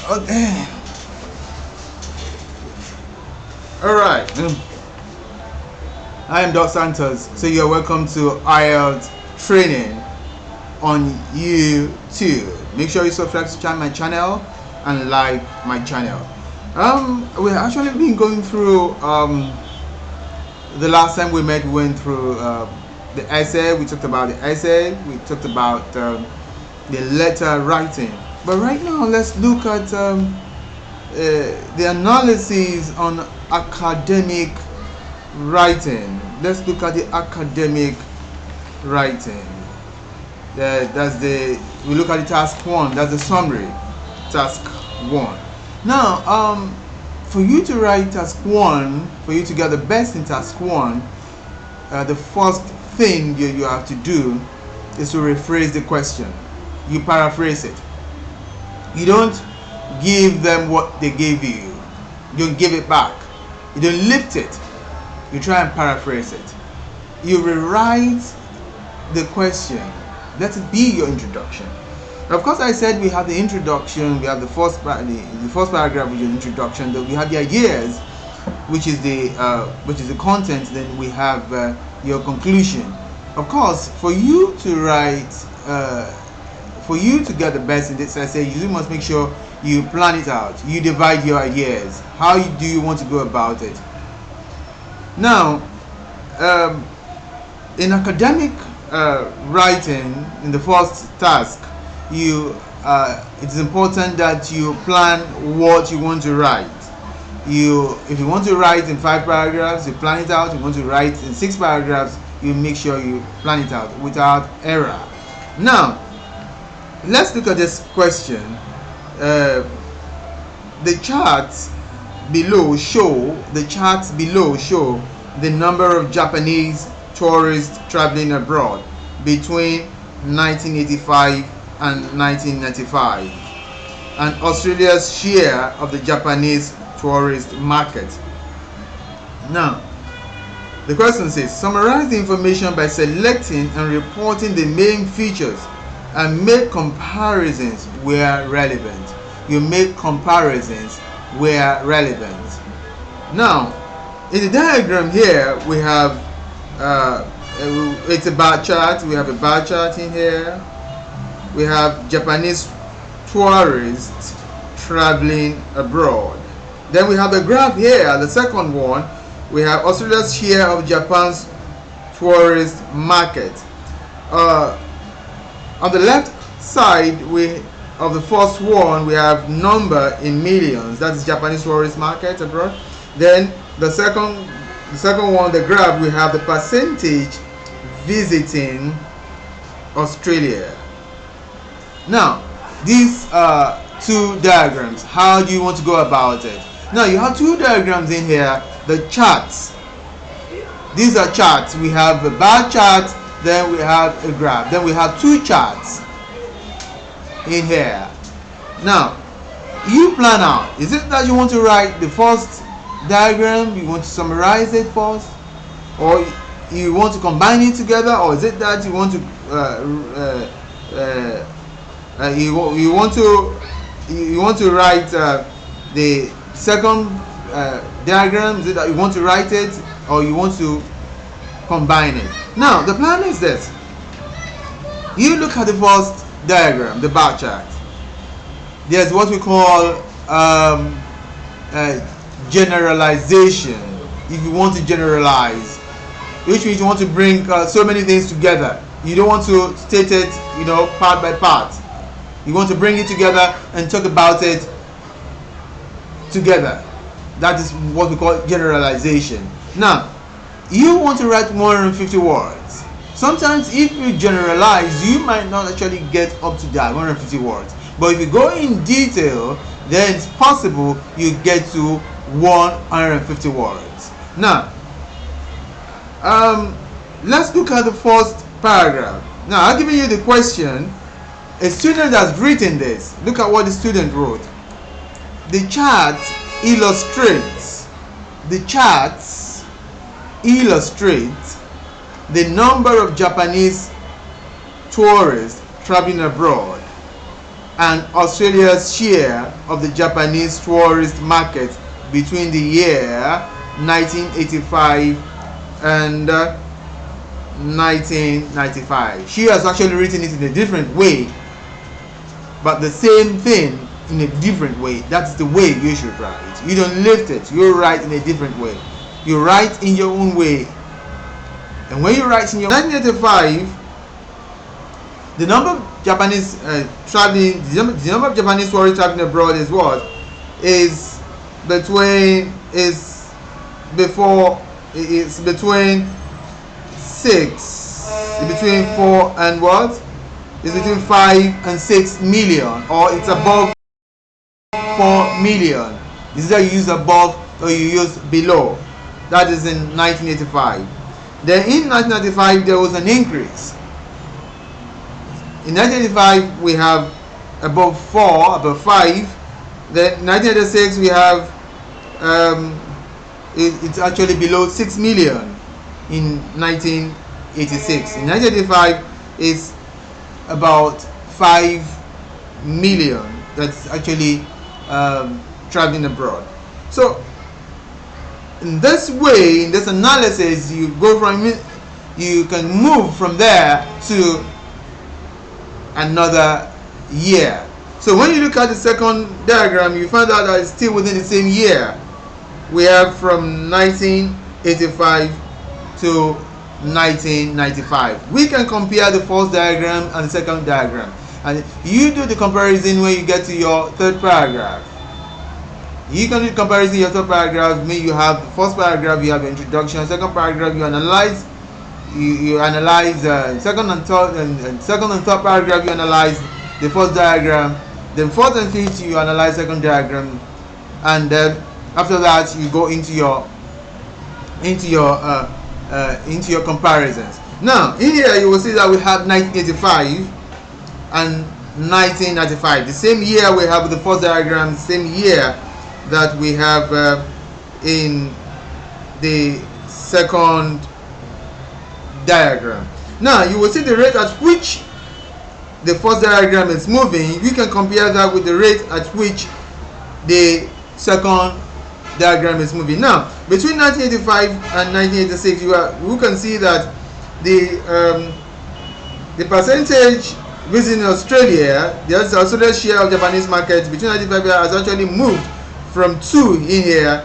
Okay. All right. I am Doc Santos. So you're welcome to IELTS training on YouTube. Make sure you subscribe to my channel and like my channel. We've actually been going through the last time we met. We went through the essay. We talked about the essay. We talked about the letter writing. But right now, let's look at the analysis on academic writing. Let's look at the academic writing. We look at the task 1. That's the summary. Task 1. Now, for you to write task 1, for you to get the best in task 1, the first thing you have to do is to rephrase the question. You paraphrase it. You don't give them what they gave you. You don't give it back. You don't lift it. You try and paraphrase it. You rewrite the question. Let it be your introduction. Now, of course, I said we have the introduction. We have the first paragraph, which is the introduction. Then we have the ideas, which is the content. Then we have your conclusion. Of course, for you to write. For you to get the best in this essay, you must make sure you plan it out. You divide your ideas. How do you want to go about it? Now, in academic writing, in the first task, it is important that you plan what you want to write. If you want to write in 5 paragraphs, you plan it out. If you want to write in 6 paragraphs, you make sure you plan it out without error. Now, let's look at this question. The charts below show the number of Japanese tourists traveling abroad between 1985 and 1995, and Australia's share of the Japanese tourist market. Now, the question says, summarize the information by selecting and reporting the main features and make comparisons where relevant. You make comparisons where relevant. Now, in the diagram here, we have it's a bar chart. We have a bar chart in here. We have Japanese tourists traveling abroad. Then we have the graph here, the second one. We have Australia's share of Japan's tourist market. On the left side of the first one, we have number in millions. That is Japanese tourist market abroad. Then the second one, the graph, we have the percentage visiting Australia. Now, these are 2 diagrams. How do you want to go about it? Now, you have 2 diagrams in here. The charts. These are charts. We have a bar chart. Then we have a graph. Then we have 2 charts in here. Now, you plan out. Is it that you want to write the first diagram? You want to summarize it first, or you want to combine it together, or is it that you want to you want to write the second diagram? Is it that you want to write it, or you want to combine it? Now, the plan is this. You look at the first diagram, the bar chart. There's what we call generalization. If you want to generalize, which means you want to bring so many things together. You don't want to state it, part by part. You want to bring it together and talk about it together. That is what we call generalization. Now, you want to write 150 words. Sometimes if you generalize, you might not actually get up to that 150 words. But if you go in detail, then it's possible you get to 150 words. Now, let's look at the first paragraph. Now, I've given you the question. A student has written this. Look at what the student wrote. The chart illustrates the number of Japanese tourists traveling abroad and Australia's share of the Japanese tourist market between the year 1985 and 1995. She has actually written it in a different way, but the same thing in a different way. That's the way you should write. You don't lift it, you write in a different way. You write in your own way. And when you write in your 1985, the number of Japanese traveling, the number of Japanese tourists traveling abroad is what? Is between 4 and what? It's between 5 and 6 million, or it's above 4 million. Is that you use above or you use below? That is in 1985. Then in 1995 there was an increase. In 1985 we have above 4, above 5. Then 1986 we have it's actually below 6 million in 1986. In 1985 it's about 5 million that's actually traveling abroad. So in this way, in this analysis, you can move from there to another year. So when you look at the second diagram, you find out that it's still within the same year. We have from 1985 to 1995. We can compare the first diagram and the second diagram, and you do the comparison when you get to your third paragraph. You can do the comparison in your third paragraph. Mean you have the first paragraph, you have your introduction. Second paragraph, you analyze. You analyze second and third paragraph. You analyze the first diagram. Then fourth and fifth, you analyze second diagram, and then after that, you go into your comparisons. Now, in here you will see that we have 1985 and 1995. The same year we have the first diagram, same year that we have in the second diagram. Now, you will see the rate at which the first diagram is moving. We can compare that with the rate at which the second diagram is moving. Now, between 1985 and 1986, you can see that the percentage visiting Australia, the Australian share of Japanese market between 1985 has actually moved from 2 in here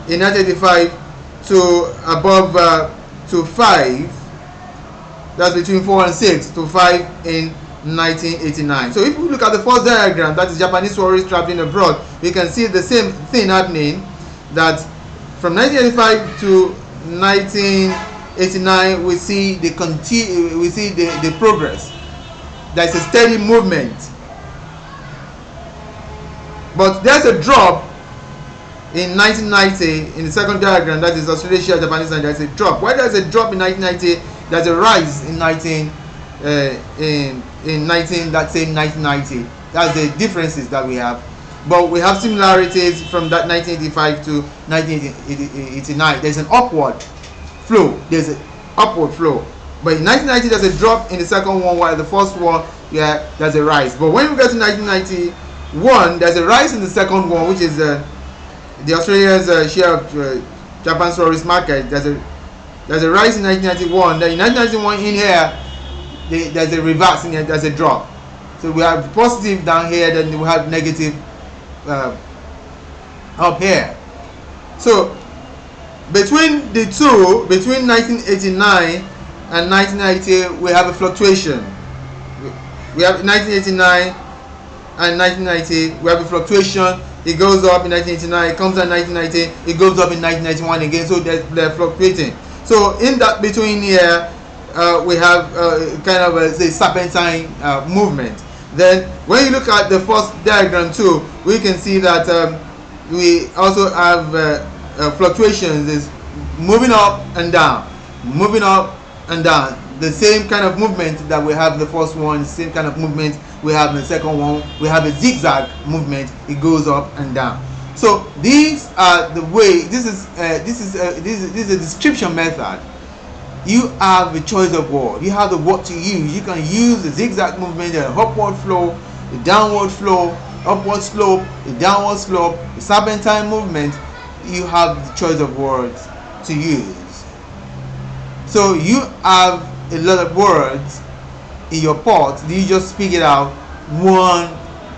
in 1985 to above to 5. That's between 4 and 6 to 5 in 1989. So if we look at the first diagram, that is Japanese tourists traveling abroad, we can see the same thing happening, that from 1985 to 1989 we see the progress. There's a steady movement, but there's a drop in 1990 in the second diagram, that is Australia, Japanese, and there's a drop. Why there's a drop in 1990, there's a rise in that same 1990. That's the differences that we have, but we have similarities from that 1985 to 1989. There's an upward flow. There's an upward flow. But in 1990 there's a drop in the second one, while the first one, yeah, there's a rise. But when we get to 1991, there's a rise in the second one, which is the Australia's share of Japan's tourist market. There's a rise in 1991. Then in 1991 in here, there's a reverse in here. There's a drop. So we have positive down here, then we have negative up here. So between the two, between 1989 and 1990, we have a fluctuation. We have 1989 and 1990, we have a fluctuation. It goes up in 1989, it comes in 1990, it goes up in 1991 again. So they're fluctuating. So in that between here, we have kind of a serpentine movement. Then when you look at the first diagram too, we can see that we also have fluctuations. Is moving up and down, moving up and down. The same kind of movement that we have in the first one, the same kind of movement we have in the second one. We have a zigzag movement. It goes up and down. So these are the way. This is a description method. You have a choice of word. You have the word to use. You can use the zigzag movement, the upward flow, a downward flow, upward slope, a downward slope, a serpentine movement, you have the choice of words to use. So you have a lot of words in your pot. You just speak it out one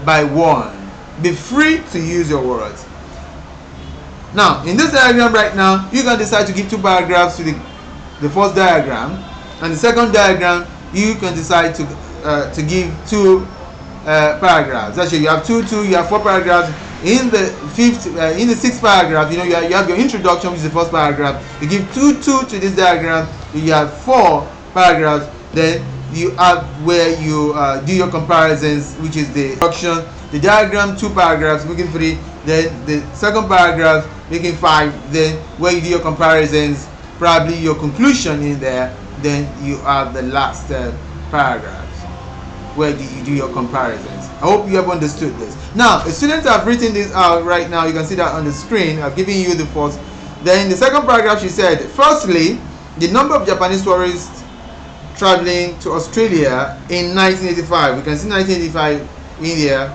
by one. Be free to use your words. Now, in this diagram right now, you can decide to give 2 paragraphs to the first diagram, and the second diagram you can decide to give 2 paragraphs. Actually, you have 2, you have 4 paragraphs. In the 6th paragraph, you have your introduction, which is the first paragraph. You give 2 to this diagram. You have 4 paragraphs. Then you have where you do your comparisons, which is the introduction. The diagram 2 paragraphs, making 3. Then the second paragraph, making 5. Then where you do your comparisons, probably your conclusion in there. Then you have the last paragraphs where you do your comparisons. I hope you have understood this. Now, the students have written this out right now. You can see that on the screen. I've given you the first. Then the second paragraph, she said, firstly, the number of Japanese tourists traveling to Australia in 1985. We can see 1985 in here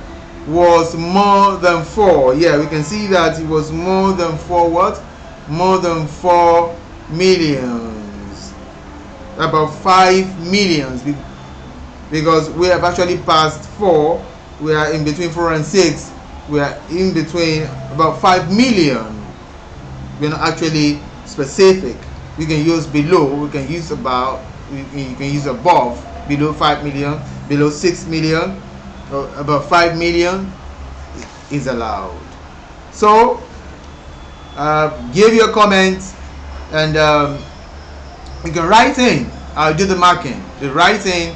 was more than 4. Yeah, we can see that it was more than 4 what? More than 4 millions. About 5 millions. Because we have actually passed 4. We are in between 4 and 6. We are in between about 5 million. We're not actually specific. We can use below. We can use about. You can use above. Below 5 million. Below 6 million. About 5 million is allowed. So, give your comments, and you can write in. I'll do the marking. The writing.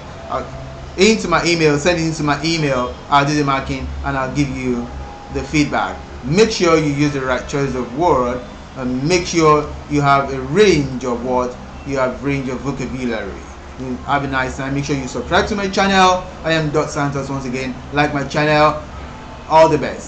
Into my email, send it into my email. I'll do the marking and I'll give you the feedback. Make sure you use the right choice of word, and make sure you have a range of what you have range of vocabulary. Have a nice time. Make sure you subscribe to my channel. I am Santos once again. Like my channel. All the best.